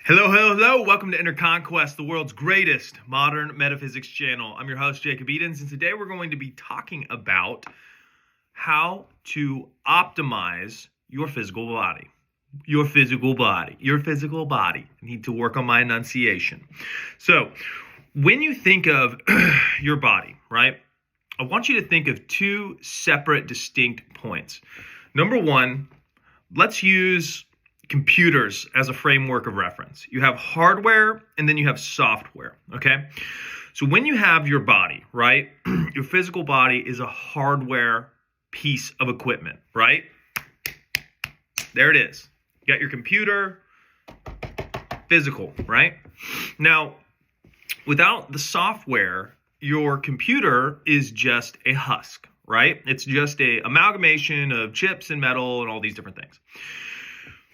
Hello, hello, hello. Welcome to Inner Conquest, the world's greatest modern metaphysics channel. I'm your host, Jacob Edens, and today we're going to be talking about how to optimize your physical body. Your physical body. I need to work on my enunciation. So, when you think of your body, right, I want you to think of two separate, distinct points. Number one, let's use computers as a framework of reference. You have hardware and then you have software, okay? So when you have your body, right, your physical body is a hardware piece of equipment, right? There it is. You got your computer, physical, right? Now, without the software, your computer is just a husk, right? It's just an amalgamation of chips and metal and all these different things.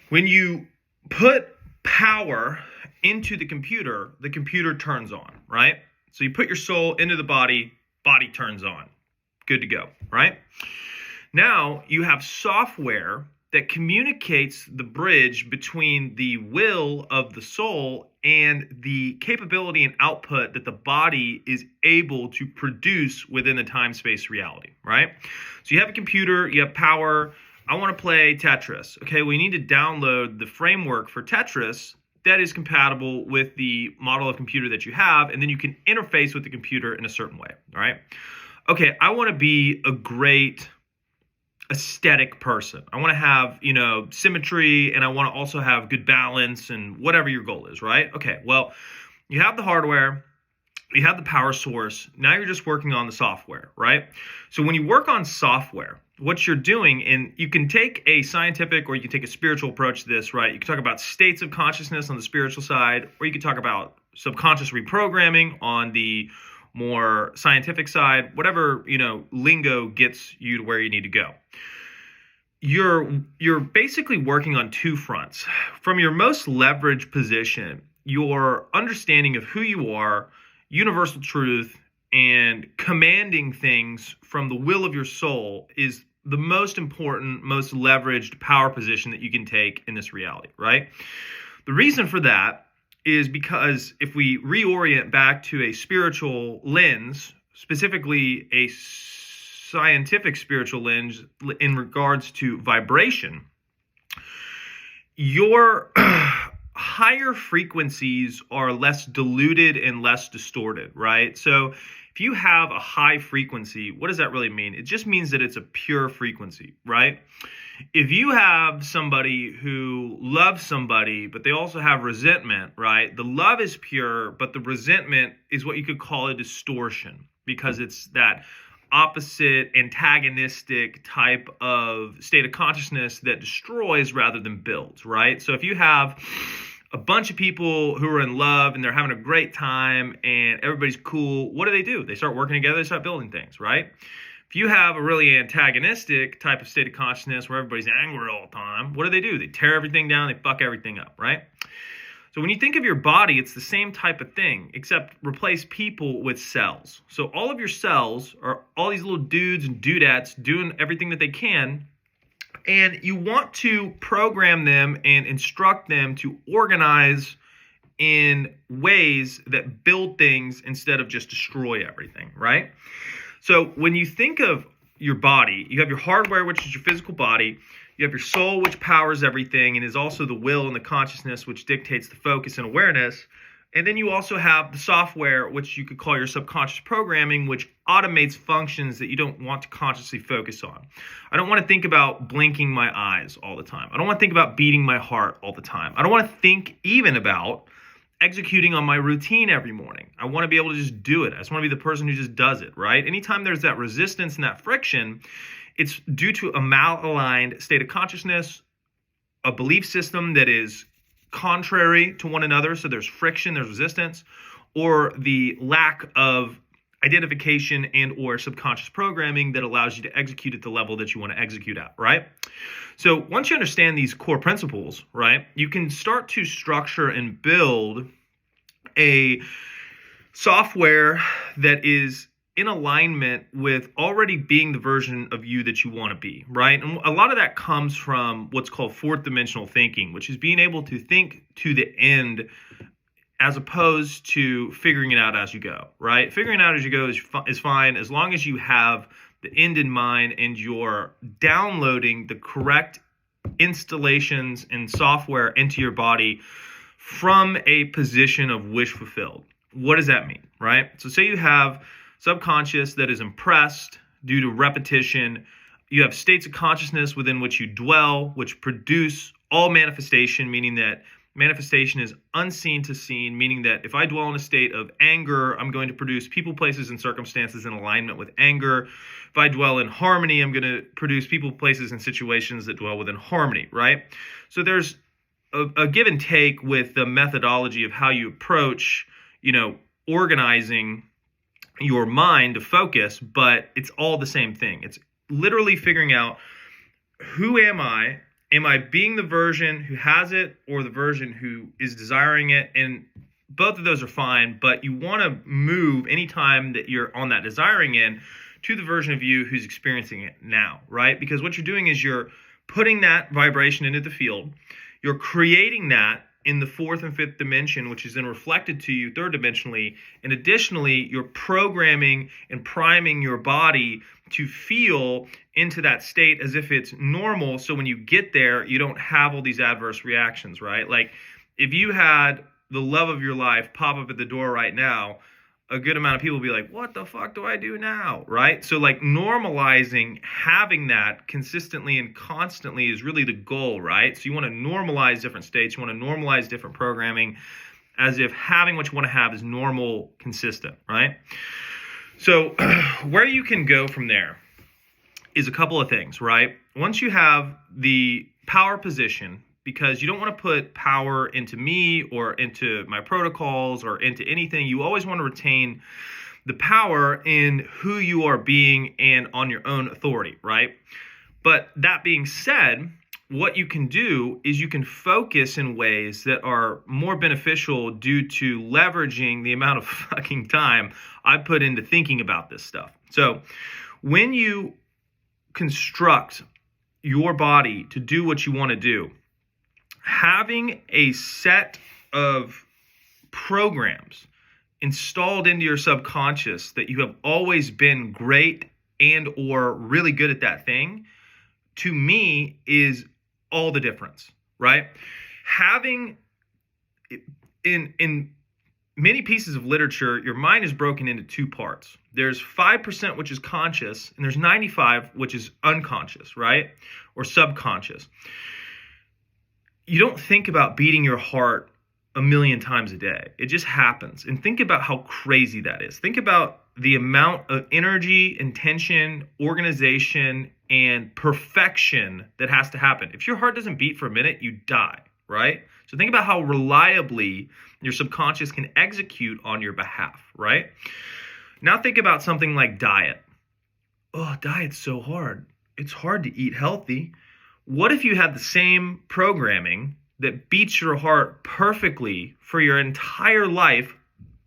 When you put power into the computer turns on, right? So you put your soul into the body turns on. Good to go, right? Now you have software that communicates the bridge between the will of the soul and the capability and output that the body is able to produce within the time-space reality, right? So you have a computer, you have power. I want to play Tetris. Okay, we need to download the framework for Tetris that is compatible with the model of computer that you have, and then you can interface with the computer in a certain way, all right? Okay, I want to be a great aesthetic person. I want to have, symmetry, and I want to also have good balance and whatever your goal is, right? Okay, well, you have the hardware, you have the power source, now you're just working on the software, right? So when you work on software, what you're doing, and you can take a scientific or you can take a spiritual approach to this, right? You can talk about states of consciousness on the spiritual side, or you can talk about subconscious reprogramming on the more scientific side, whatever, lingo gets you to where you need to go. You're basically working on two fronts. From your most leveraged position, your understanding of who you are, universal truth, and commanding things from the will of your soul is the most important, most leveraged power position that you can take in this reality, right? The reason for that is because if we reorient back to a spiritual lens, specifically a scientific spiritual lens in regards to vibration, your higher frequencies are less diluted and less distorted, right? So if you have a high frequency, what does that really mean? It just means that it's a pure frequency, right? If you have somebody who loves somebody, but they also have resentment, right? The love is pure, but the resentment is what you could call a distortion because it's that opposite antagonistic type of state of consciousness that destroys rather than builds, right? So if you have a bunch of people who are in love and they're having a great time and everybody's cool, what do? They start working together, they start building things, right? If you have a really antagonistic type of state of consciousness where everybody's angry all the time, what do? They tear everything down, they fuck everything up, right? So when you think of your body, it's the same type of thing, except replace people with cells. So all of your cells are all these little dudes and dudettes doing everything that they can, and you want to program them and instruct them to organize in ways that build things instead of just destroy everything, right? So when you think of your body, you have your hardware, which is your physical body. You have your soul, which powers everything and is also the will and the consciousness, which dictates the focus and awareness. And then you also have the software, which you could call your subconscious programming, which automates functions that you don't want to consciously focus on. I don't want to think about blinking my eyes all the time. I don't want to think about beating my heart all the time. I don't want to think even about executing on my routine every morning. I want to be able to just do it. I just want to be the person who just does it, right? Anytime there's that resistance and that friction, it's due to a malaligned state of consciousness, a belief system that is contrary to one another, so there's friction, there's resistance, or the lack of identification and or subconscious programming that allows you to execute at the level that you want to execute at, right? So once you understand these core principles, right, you can start to structure and build a software that is in alignment with already being the version of you that you want to be, right? And a lot of that comes from what's called fourth dimensional thinking, which is being able to think to the end as opposed to figuring it out as you go, right? Figuring it out as you go is fine as long as you have the end in mind and you're downloading the correct installations and software into your body from a position of wish fulfilled. What does that mean, right? So say you have subconscious that is impressed due to repetition. You have states of consciousness within which you dwell, which produce all manifestation, meaning that manifestation is unseen to seen, meaning that if I dwell in a state of anger, I'm going to produce people, places, and circumstances in alignment with anger. If I dwell in harmony, I'm going to produce people, places, and situations that dwell within harmony, right? So there's a give and take with the methodology of how you approach, organizing your mind to focus, but it's all the same thing. It's literally figuring out, who am I? Am I being the version who has it or the version who is desiring it? And both of those are fine, but you want to move anytime that you're on that desiring end to the version of you who's experiencing it now, right? Because what you're doing is you're putting that vibration into the field. You're creating that in the fourth and fifth dimension, which is then reflected to you third dimensionally. And additionally, you're programming and priming your body to feel into that state as if it's normal. So when you get there, you don't have all these adverse reactions, right? Like if you had the love of your life pop up at the door right now, a good amount of people will be like, what the fuck do I do now, right? So like normalizing having that consistently and constantly is really the goal, right? So you want to normalize different states. You want to normalize different programming as if having what you want to have is normal, consistent, right? So where you can go from there is a couple of things, right? Once you have the power position, because you don't want to put power into me or into my protocols or into anything. You always want to retain the power in who you are being and on your own authority, right? But that being said, what you can do is you can focus in ways that are more beneficial due to leveraging the amount of fucking time I put into thinking about this stuff. So when you construct your body to do what you want to do, having a set of programs installed into your subconscious that you have always been great and or really good at that thing, to me is all the difference, right? Having in many pieces of literature, your mind is broken into two parts. There's 5% which is conscious, and there's 95 which is unconscious, right? Or subconscious. You don't think about beating your heart a million times a day. It just happens. And think about how crazy that is. Think about the amount of energy, intention, organization, and perfection that has to happen. If your heart doesn't beat for a minute, you die, right? So think about how reliably your subconscious can execute on your behalf, right? Now think about something like diet. Oh, diet's so hard. It's hard to eat healthy. What if you had the same programming that beats your heart perfectly for your entire life,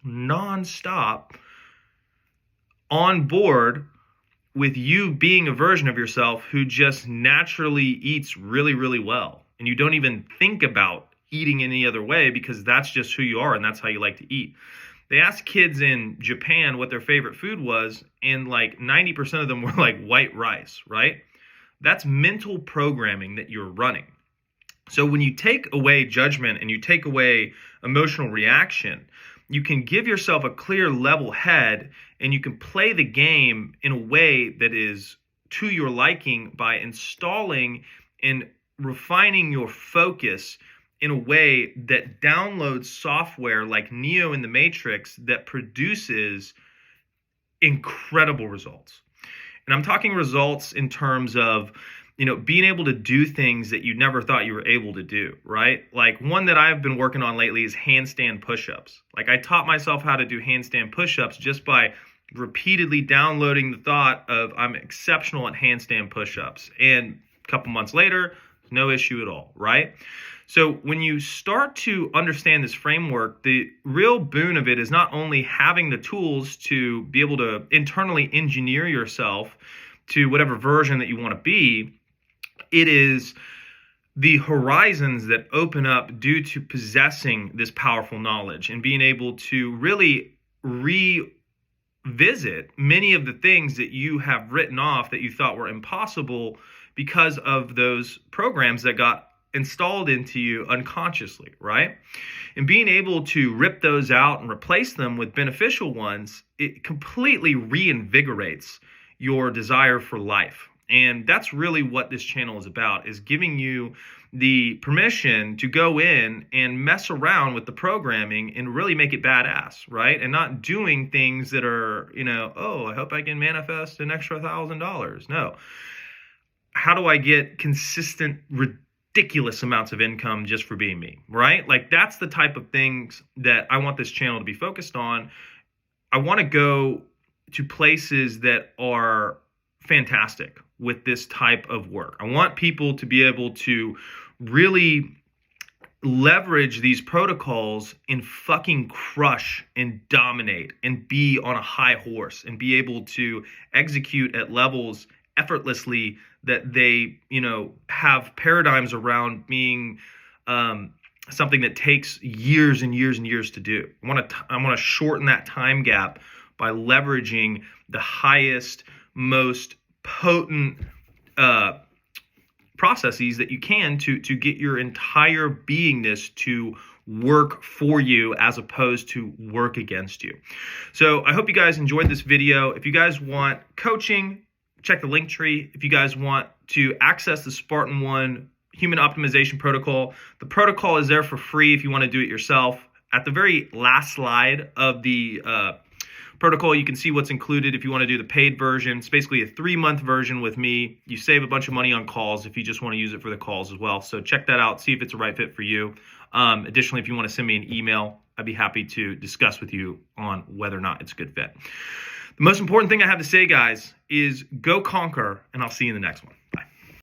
nonstop, on board with you being a version of yourself who just naturally eats really, really well? And you don't even think about eating any other way because that's just who you are and that's how you like to eat. They asked kids in Japan what their favorite food was, and like 90% of them were like white rice, right? That's mental programming that you're running. So when you take away judgment and you take away emotional reaction, you can give yourself a clear level head and you can play the game in a way that is to your liking by installing and refining your focus in a way that downloads software like Neo in the Matrix that produces incredible results. And I'm talking results in terms of, being able to do things that you never thought you were able to do, right? Like one that I've been working on lately is handstand push-ups. Like I taught myself how to do handstand push-ups just by repeatedly downloading the thought of I'm exceptional at handstand push-ups. And a couple months later, no issue at all, right? So when you start to understand this framework, the real boon of it is not only having the tools to be able to internally engineer yourself to whatever version that you want to be, it is the horizons that open up due to possessing this powerful knowledge and being able to really revisit many of the things that you have written off that you thought were impossible because of those programs that got installed into you unconsciously, right? And being able to rip those out and replace them with beneficial ones, it completely reinvigorates your desire for life. And that's really what this channel is about, is giving you the permission to go in and mess around with the programming and really make it badass, right? And not doing things that are, oh, I hope I can manifest an extra $1,000. No. How do I get consistent, ridiculous amounts of income just for being me, right? Like, that's the type of things that I want this channel to be focused on. I want to go to places that are fantastic with this type of work. I want people to be able to really leverage these protocols and fucking crush and dominate and be on a high horse and be able to execute at levels effortlessly that they, have paradigms around being something that takes years and years and years to do. I want to shorten that time gap by leveraging the highest, most potent processes that you can to get your entire beingness to work for you as opposed to work against you. So I hope you guys enjoyed this video. If you guys want coaching, check the link tree. If you guys want to access the Spartan 1 human optimization protocol, the protocol is there for free if you want to do it yourself. At the very last slide of the protocol, you can see what's included if you want to do the paid version. It's basically a 3-month version with me. You save a bunch of money on calls if you just want to use it for the calls as well. So check that out, see if it's a right fit for you. Additionally, if you want to send me an email, I'd be happy to discuss with you on whether or not it's a good fit. The most important thing I have to say, guys, is go conquer, and I'll see you in the next one.